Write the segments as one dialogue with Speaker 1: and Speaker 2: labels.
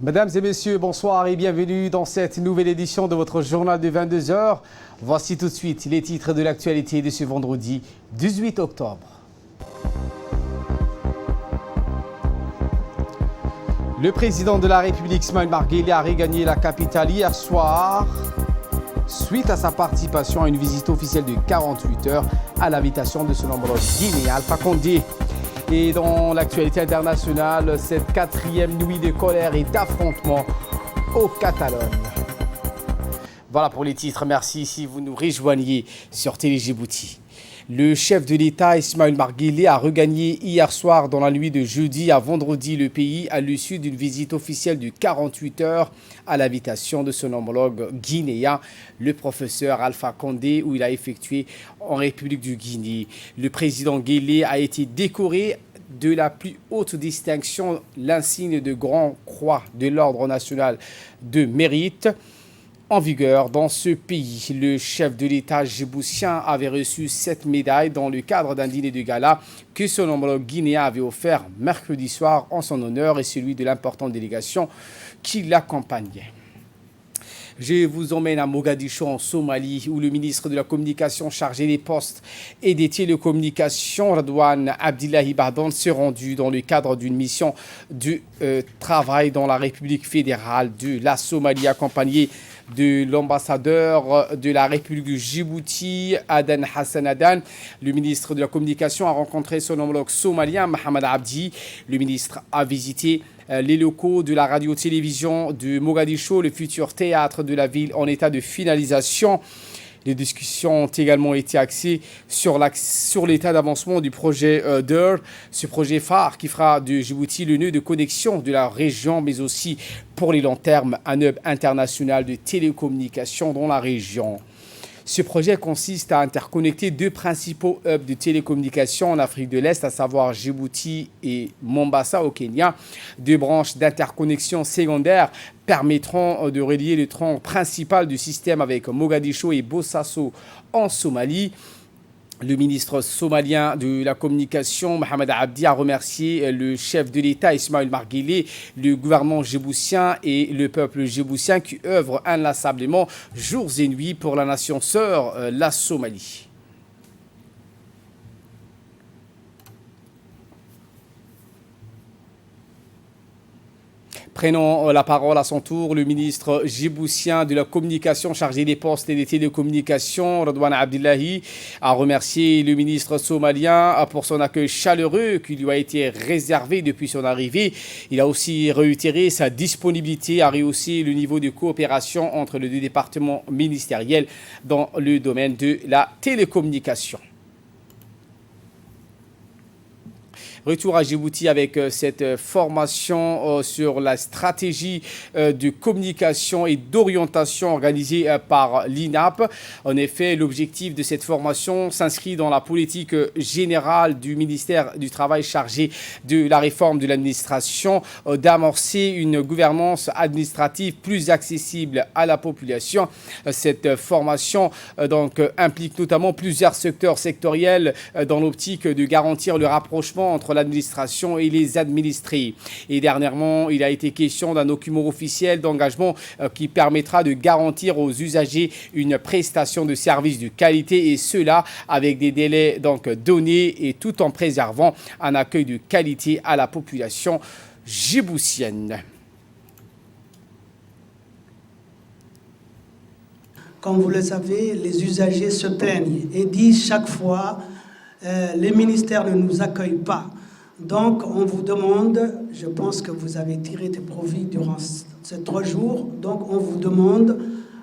Speaker 1: Mesdames et messieurs, bonsoir et bienvenue dans cette nouvelle édition de votre journal de 22 heures. Voici tout de suite les titres de l'actualité de ce vendredi 18 octobre. Le président de la République, Ismaël Omar Guelleh, a regagné la capitale hier soir suite à sa participation à une visite officielle de 48 heures à l'invitation de son homologue guinéen Alpha Condé. Et dans l'actualité internationale, cette quatrième nuit de colère et d'affrontement au Catalogne. Voilà pour les titres. Merci si vous nous rejoignez sur Télé Djibouti. Le chef de l'État, Ismaël Omar Guelleh, a regagné hier soir dans la nuit de jeudi à vendredi le pays à l'issue d'une visite officielle de 48 heures à l'invitation de son homologue guinéen, le professeur Alpha Condé, où il a effectué en République du Guinée. Le président Guelleh a été décoré de la plus haute distinction, l'insigne de Grand Croix de l'Ordre national de mérite. En vigueur dans ce pays, le chef de l'État djiboutien avait reçu 7 médailles dans le cadre d'un dîner de gala que son homologue guinéen avait offert mercredi soir en son honneur et celui de l'importante délégation qui l'accompagnait. Je vous emmène à Mogadiscio en Somalie où le ministre de la Communication chargé des postes et des télécommunications, Redouane Abdillahi Bahdan, s'est rendu dans le cadre d'une mission de travail dans la République fédérale de la Somalie accompagné de l'ambassadeur de la République du Djibouti, Adan Hassan Adan. Le ministre de la Communication a rencontré son homologue somalien, Mohamed Abdi. Le ministre a visité les locaux de la radio-télévision de Mogadiscio, le futur théâtre de la ville en état de finalisation. Les discussions ont également été axées sur l'état d'avancement du projet DER, ce projet phare qui fera de Djibouti le nœud de connexion de la région, mais aussi pour les longs termes, un hub international de télécommunications dans la région. Ce projet consiste à interconnecter deux principaux hubs de télécommunications en Afrique de l'Est, à savoir Djibouti et Mombasa au Kenya. Deux branches d'interconnexion secondaires permettront de relier le tronc principal du système avec Mogadiscio et Bosaso en Somalie. Le ministre somalien de la Communication, Mohamed Abdi, a remercié le chef de l'État, Ismaël Omar Guelleh, le gouvernement djiboutien et le peuple djiboutien qui œuvrent inlassablement jours et nuits pour la nation sœur, la Somalie. Prenant la parole à son tour, le ministre djiboutien de la Communication chargé des postes et des télécommunications, Redouane Abdillahi, a remercié le ministre somalien pour son accueil chaleureux qui lui a été réservé depuis son arrivée. Il a aussi réitéré sa disponibilité à rehausser le niveau de coopération entre les deux départements ministériels dans le domaine de la télécommunication. Retour à Djibouti avec cette formation sur la stratégie de communication et d'orientation organisée par l'INAP. En effet, l'objectif de cette formation s'inscrit dans la politique générale du ministère du Travail chargé de la réforme de l'administration, d'amorcer une gouvernance administrative plus accessible à la population. Cette formation donc implique notamment plusieurs secteurs sectoriels dans l'optique de garantir le rapprochement entre l'administration et les administrés. Et dernièrement, il a été question d'un document officiel d'engagement qui permettra de garantir aux usagers une prestation de services de qualité et cela avec des délais donc donnés et tout en préservant un accueil de qualité à la population djiboutienne.
Speaker 2: Comme vous le savez, les usagers se plaignent et disent chaque fois les ministères ne nous accueillent pas. Donc, on vous demande, je pense que vous avez tiré des profits durant ces 3 jours, donc on vous demande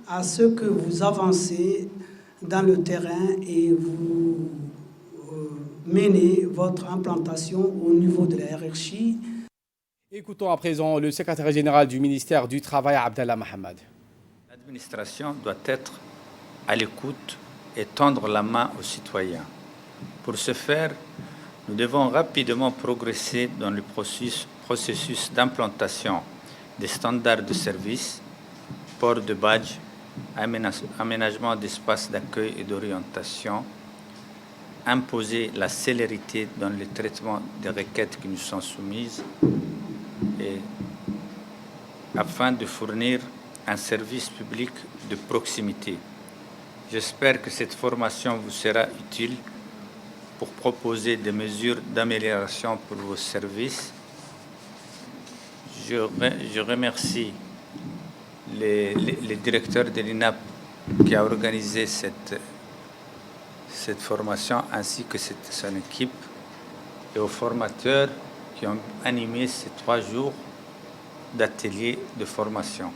Speaker 2: à ce que vous avancez dans le terrain et vous menez votre implantation au niveau de la hiérarchie.
Speaker 1: Écoutons à présent le secrétaire général du ministère du Travail, Abdallah Mohamed.
Speaker 3: L'administration doit être à l'écoute et tendre la main aux citoyens. Pour ce faire, nous devons rapidement progresser dans le processus d'implantation des standards de service, port de badge, aménagement d'espaces d'accueil et d'orientation, imposer la célérité dans le traitement des requêtes qui nous sont soumises et afin de fournir un service public de proximité. J'espère que cette formation vous sera utile pour proposer des mesures d'amélioration pour vos services. Je remercie les directeurs de l'INAP qui a organisé cette formation ainsi que son équipe et aux formateurs qui ont animé ces 3 jours d'ateliers de formation.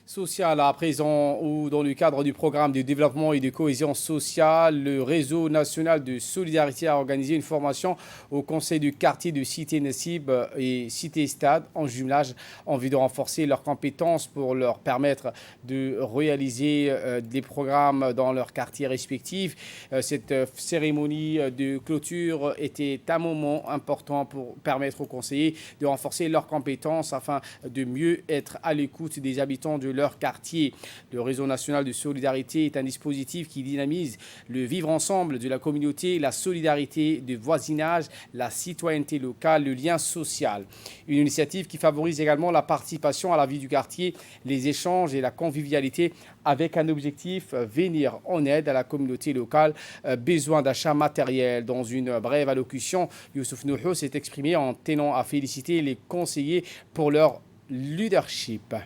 Speaker 1: Social à présent ou dans le cadre du programme de développement et de cohésion sociale, le réseau national de solidarité a organisé une formation au conseil du quartier de Cité Nassib et Cité Stade en jumelage en vue de renforcer leurs compétences pour leur permettre de réaliser des programmes dans leurs quartiers respectifs. Cette cérémonie de clôture était un moment important pour permettre aux conseillers de renforcer leurs compétences afin de mieux être à l'écoute des habitants de leur quartier. Le réseau national de solidarité est un dispositif qui dynamise le vivre ensemble de la communauté, la solidarité de voisinage, la citoyenneté locale, le lien social. Une initiative qui favorise également la participation à la vie du quartier, les échanges et la convivialité avec un objectif, venir en aide à la communauté locale, besoin d'achat matériel. Dans une brève allocution, Youssouf Nouhou s'est exprimé en tenant à féliciter les conseillers pour leur leadership.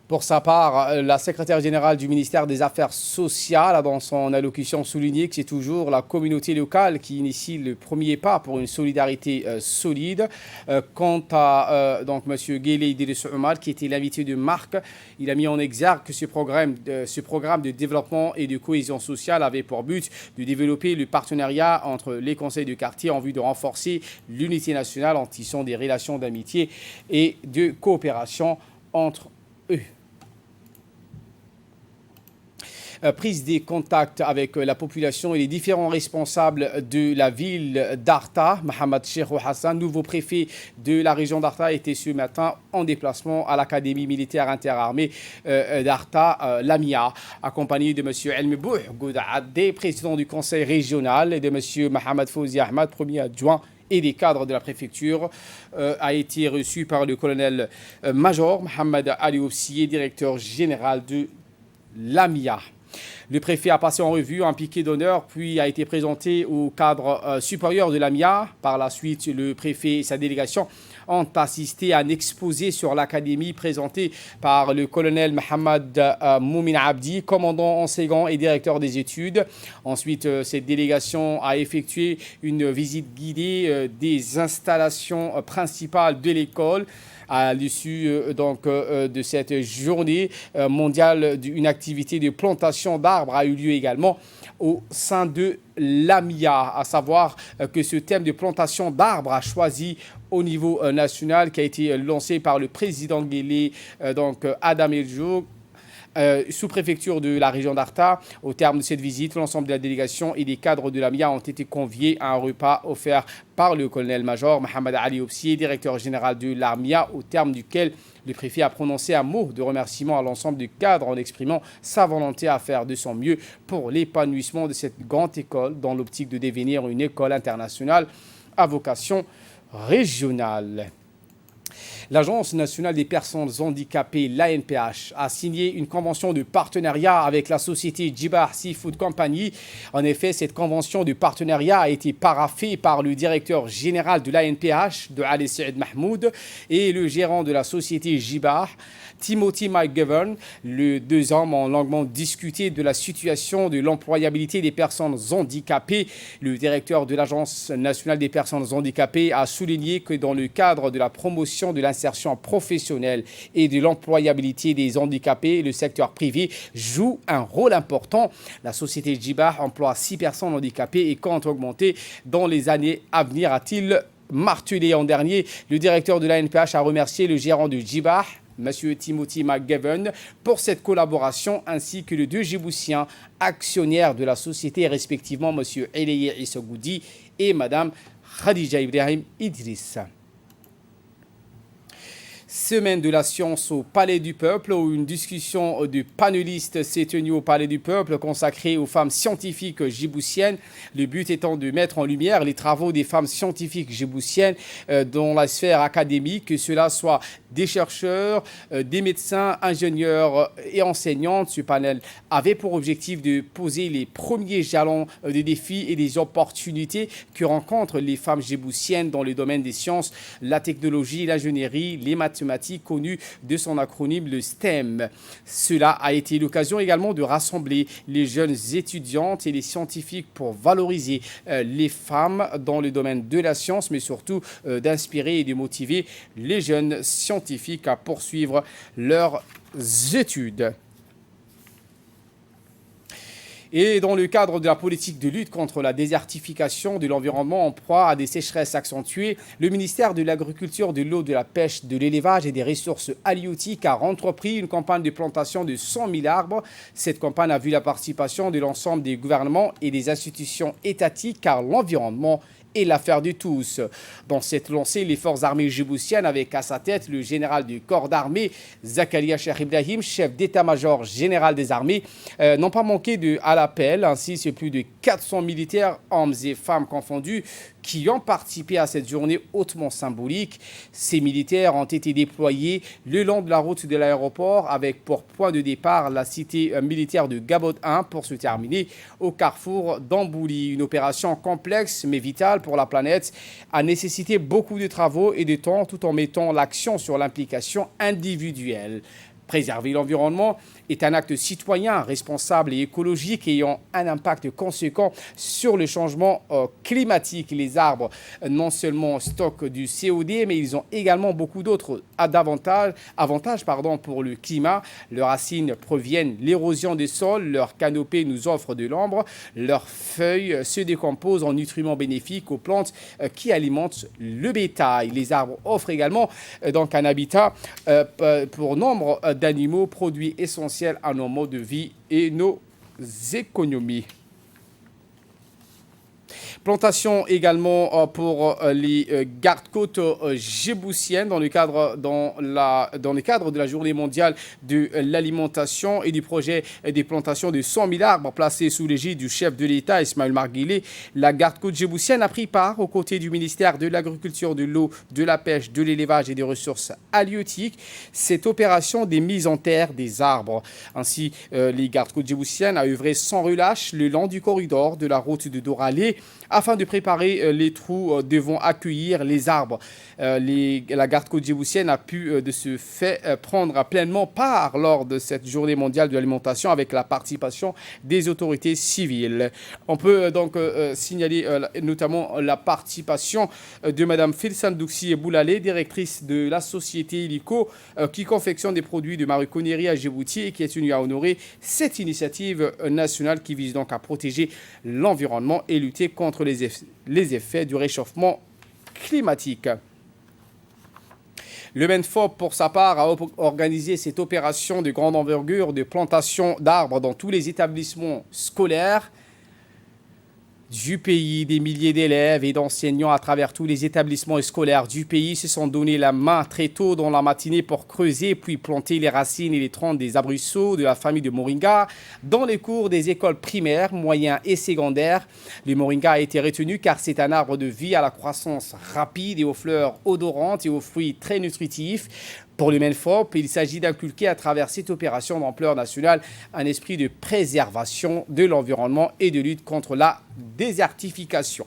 Speaker 1: Pour sa part, la secrétaire générale du ministère des Affaires sociales a dans son allocution souligné que c'est toujours la communauté locale qui initie le premier pas pour une solidarité solide. Quant à donc M. Guélé Idriss Omar, qui était l'invité de marque, il a mis en exergue que ce programme de développement et de cohésion sociale avait pour but de développer le partenariat entre les conseils de quartier en vue de renforcer l'unité nationale en tissant des relations d'amitié et de coopération entre eux. Prise des contacts avec la population et les différents responsables de la ville d'Arta. Mohamed Cheikhou Hassan, nouveau préfet de la région d'Arta, était ce matin en déplacement à l'Académie militaire interarmée d'Arta, l'AMIA, accompagné de M. Elmebouh Goudadé, président du conseil régional, et de M. Mohamed Fouzi Ahmad, premier adjoint et des cadres de la préfecture, a été reçu par le colonel-major Mohamed Ali Oufsié, directeur général de l'AMIA. Le préfet a passé en revue un piquet d'honneur, puis a été présenté au cadre supérieur de l'AMIA. Par la suite, le préfet et sa délégation ont assisté à un exposé sur l'académie présenté par le colonel Mohamed Moumin Abdi, commandant en second et directeur des études. Ensuite, cette délégation a effectué une visite guidée des installations principales de l'école. À l'issue de cette journée mondiale, une activité de plantation d'arbres a eu lieu également au sein de l'AMIA, à savoir que ce thème de plantation d'arbres a choisi au niveau national, qui a été lancé par le président Guélé, Adam Eljo, sous-préfecture de la région d'Arta. Au terme de cette visite, l'ensemble de la délégation et des cadres de l'AMIA ont été conviés à un repas offert par le colonel-major Mohamed Ali Oufsié, directeur général de l'AMIA, au terme duquel le préfet a prononcé un mot de remerciement à l'ensemble du cadre en exprimant sa volonté à faire de son mieux pour l'épanouissement de cette grande école dans l'optique de devenir une école internationale à vocation régionale. L'Agence nationale des personnes handicapées, l'ANPH, a signé une convention de partenariat avec la société Djibah Seafood Company. En effet, cette convention de partenariat a été paraphée par le directeur général de l'ANPH, de Ali Saïd Mahmoud, et le gérant de la société Djibah, Timothy McGovern. Les deux hommes ont longuement discuté de la situation de l'employabilité des personnes handicapées. Le directeur de l'Agence nationale des personnes handicapées a souligné que dans le cadre de la promotion de l'insertion professionnelle et de l'employabilité des handicapés, le secteur privé joue un rôle important. La société Djibah emploie 6 personnes handicapées et compte augmenter dans les années à venir, a-t-il martelé. En dernier, le directeur de l'ANPH a remercié le gérant de Djibah, M. Timothy McGovern, pour cette collaboration, ainsi que les deux Djiboutiens actionnaires de la société, respectivement M. Eleye Issogoudi et Mme Khadija Ibrahim Idriss. semaine de la science au Palais du Peuple, où une discussion de panélistes s'est tenue au Palais du Peuple consacrée aux femmes scientifiques djiboutiennes. Le but étant de mettre en lumière les travaux des femmes scientifiques djiboutiennes dans la sphère académique, que cela soit des chercheurs, des médecins, ingénieurs et enseignantes. Ce panel avait pour objectif de poser les premiers jalons des défis et des opportunités que rencontrent les femmes djiboutiennes dans le domaine des sciences, la technologie, l'ingénierie, les mathématiques, connues de son acronyme le STEM. Cela a été l'occasion également de rassembler les jeunes étudiantes et les scientifiques pour valoriser les femmes dans le domaine de la science, mais surtout d'inspirer et de motiver les jeunes scientifiques à poursuivre leurs études. Et dans le cadre de la politique de lutte contre la désertification de l'environnement en proie à des sécheresses accentuées, le ministère de l'Agriculture, de l'eau, de la pêche, de l'élevage et des ressources halieutiques a entrepris une campagne de plantation de 100 000 arbres. Cette campagne a vu la participation de l'ensemble des gouvernements et des institutions étatiques, car l'environnement est l'affaire de tous. Dans cette lancée, les forces armées djiboutiennes, avec à sa tête le général du corps d'armée, Zakaria Cheikh Ibrahim, chef d'état-major général des armées, n'ont pas manqué à l'appel. Ainsi, c'est plus de 400 militaires, hommes et femmes confondus, qui ont participé à cette journée hautement symbolique. Ces militaires ont été déployés le long de la route de l'aéroport, avec pour point de départ la cité militaire de Gabod 1 pour se terminer au carrefour d'Ambouli. Une opération complexe mais vitale pour la planète a nécessité beaucoup de travaux et de temps, tout en mettant l'accent sur l'implication individuelle. Préserver l'environnement est un acte citoyen, responsable et écologique ayant un impact conséquent sur le changement climatique. Les arbres non seulement stockent du CO2, mais ils ont également beaucoup d'autres avantages pour le climat. Leurs racines proviennent de l'érosion des sols, leurs canopées nous offrent de l'ombre, leurs feuilles se décomposent en nutriments bénéfiques aux plantes qui alimentent le bétail. Les arbres offrent également donc un habitat pour nombre d'animaux, produits essentiels à nos modes de vie et nos économies. Plantation également pour les gardes-côtes djiboutiennes dans le cadre de la journée mondiale de l'alimentation et du projet des plantations de 100 000 arbres placés sous l'égide du chef de l'État, Ismaël Marguilé. La garde-côte djiboutienne a pris part aux côtés du ministère de l'Agriculture, de l'eau, de la pêche, de l'élevage et des ressources halieutiques cette opération des mises en terre des arbres. Ainsi, les gardes-côtes djiboutiennes a œuvré sans relâche le long du corridor de la route de Doralé afin de préparer les trous devant accueillir les arbres. La garde-côte djiboutienne a pu de ce fait prendre pleinement part lors de cette journée mondiale de l'alimentation avec la participation des autorités civiles. On peut donc signaler notamment la participation de Mme Filsan Douxi Boulalé, directrice de la société Illico, qui confectionne des produits de maroquinerie à Djibouti et qui est tenue à honorer cette initiative nationale qui vise donc à protéger l'environnement et lutter contre les effets du réchauffement climatique. Le MENFOP, pour sa part, a organisé cette opération de grande envergure de plantation d'arbres dans tous les établissements scolaires du pays. Des milliers d'élèves et d'enseignants à travers tous les établissements scolaires du pays se sont donné la main très tôt dans la matinée pour creuser puis planter les racines et les troncs des arbrisseaux de la famille de Moringa dans les cours des écoles primaires, moyennes et secondaires. Le Moringa a été retenu car c'est un arbre de vie à la croissance rapide et aux fleurs odorantes et aux fruits très nutritifs. Pour le MENFOP, il s'agit d'inculquer à travers cette opération d'ampleur nationale un esprit de préservation de l'environnement et de lutte contre la désertification.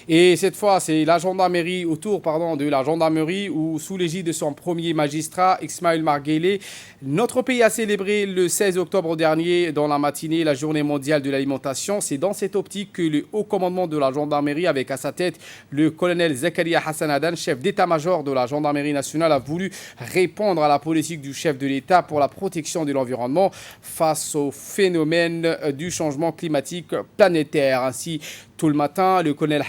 Speaker 1: Et cette fois, c'est la gendarmerie, de la gendarmerie, où sous l'égide de son premier magistrat, Ismaël Marguilé, notre pays a célébré le 16 octobre dernier, dans la matinée, la journée mondiale de l'alimentation. C'est dans cette optique que le haut commandement de la gendarmerie, avec à sa tête le colonel Zakaria Hassan Adan, chef d'état-major de la gendarmerie nationale, a voulu répondre à la politique du chef de l'État pour la protection de l'environnement face au phénomène du changement climatique planétaire. Ainsi, Tôt le matin, le colonel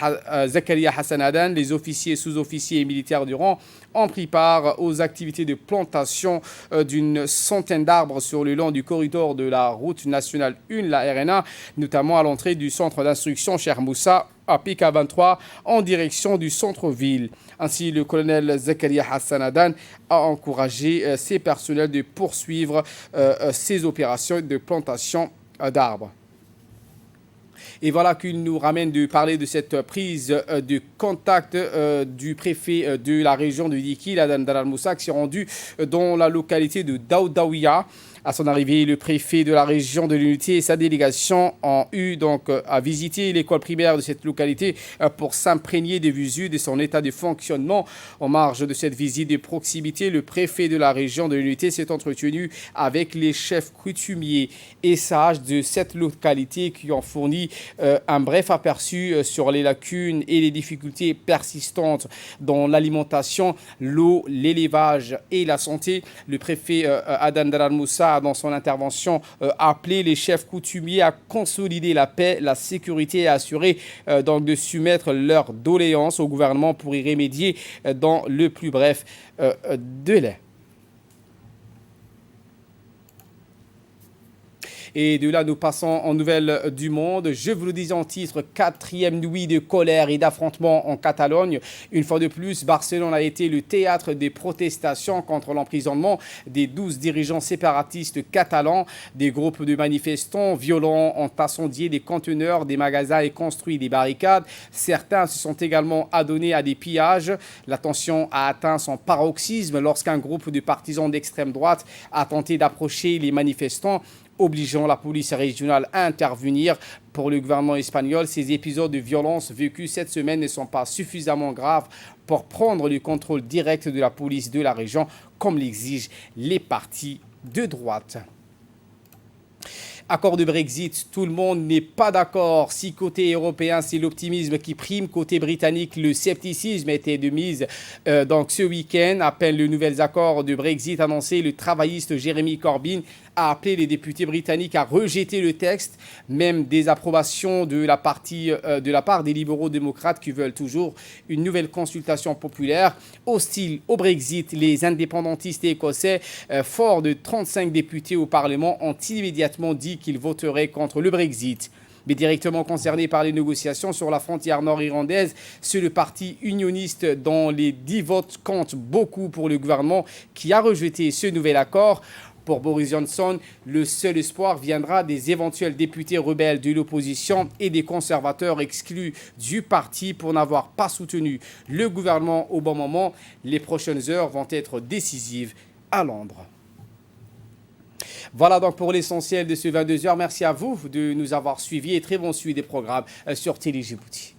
Speaker 1: Zakaria Hassan Adan, les officiers, sous-officiers et militaires du rang ont pris part aux activités de plantation d'une centaine d'arbres sur le long du corridor de la route nationale 1, la RNA, notamment à l'entrée du centre d'instruction Cheikh Moussa à PK23 en direction du centre-ville. Ainsi, le colonel Zakaria Hassan Adan a encouragé ses personnels de poursuivre ces opérations de plantation d'arbres. Et voilà qu'il nous ramène de parler de cette prise de contact du préfet de la région de Dikil, Adan Dalal Moussa, qui s'est rendu dans la localité de Daoudaouia. À son arrivée, le préfet de la région de l'Unité et sa délégation ont eu donc à visiter l'école primaire de cette localité pour s'imprégner des visu de son état de fonctionnement. En marge de cette visite de proximité, le préfet de la région de l'Unité s'est entretenu avec les chefs coutumiers et sages de cette localité qui ont fourni un bref aperçu sur les lacunes et les difficultés persistantes dans l'alimentation, l'eau, l'élevage et la santé. Le préfet Adan Dalal Moussa dans son intervention appelé les chefs coutumiers à consolider la paix, la sécurité et à assurer donc de soumettre leurs doléances au gouvernement pour y remédier dans le plus bref délai. Et de là, nous passons en nouvelles du monde. Je vous le dis en titre, 4e nuit de colère et d'affrontement en Catalogne. Une fois de plus, Barcelone a été le théâtre des protestations contre l'emprisonnement des 12 dirigeants séparatistes catalans. Des groupes de manifestants violents ont incendié des conteneurs, des magasins et construit des barricades. Certains se sont également adonnés à des pillages. La tension a atteint son paroxysme lorsqu'un groupe de partisans d'extrême droite a tenté d'approcher les manifestants, obligeant la police régionale à intervenir. Pour le gouvernement espagnol, ces épisodes de violence vécus cette semaine ne sont pas suffisamment graves pour prendre le contrôle direct de la police de la région, comme l'exigent les partis de droite. Accord de Brexit, tout le monde n'est pas d'accord. Si côté européen, c'est l'optimisme qui prime, côté britannique, le scepticisme était de mise. Donc ce week-end, à peine le nouvel accord de Brexit annoncé, le travailliste Jeremy Corbyn a appelé les députés britanniques à rejeter le texte, même des approbations de la part des libéraux démocrates qui veulent toujours une nouvelle consultation populaire. Hostiles au Brexit, les indépendantistes écossais, forts de 35 députés au Parlement, ont immédiatement dit qu'ils voteraient contre le Brexit. Mais directement concerné par les négociations sur la frontière nord-irlandaise, c'est le parti unioniste dont les 10 votes comptent beaucoup pour le gouvernement qui a rejeté ce nouvel accord. Pour Boris Johnson, le seul espoir viendra des éventuels députés rebelles de l'opposition et des conservateurs exclus du parti pour n'avoir pas soutenu le gouvernement au bon moment. Les prochaines heures vont être décisives à Londres. Voilà donc pour l'essentiel de ce 22h. Merci à vous de nous avoir suivis et très bon suivi des programmes sur Télé Djibouti.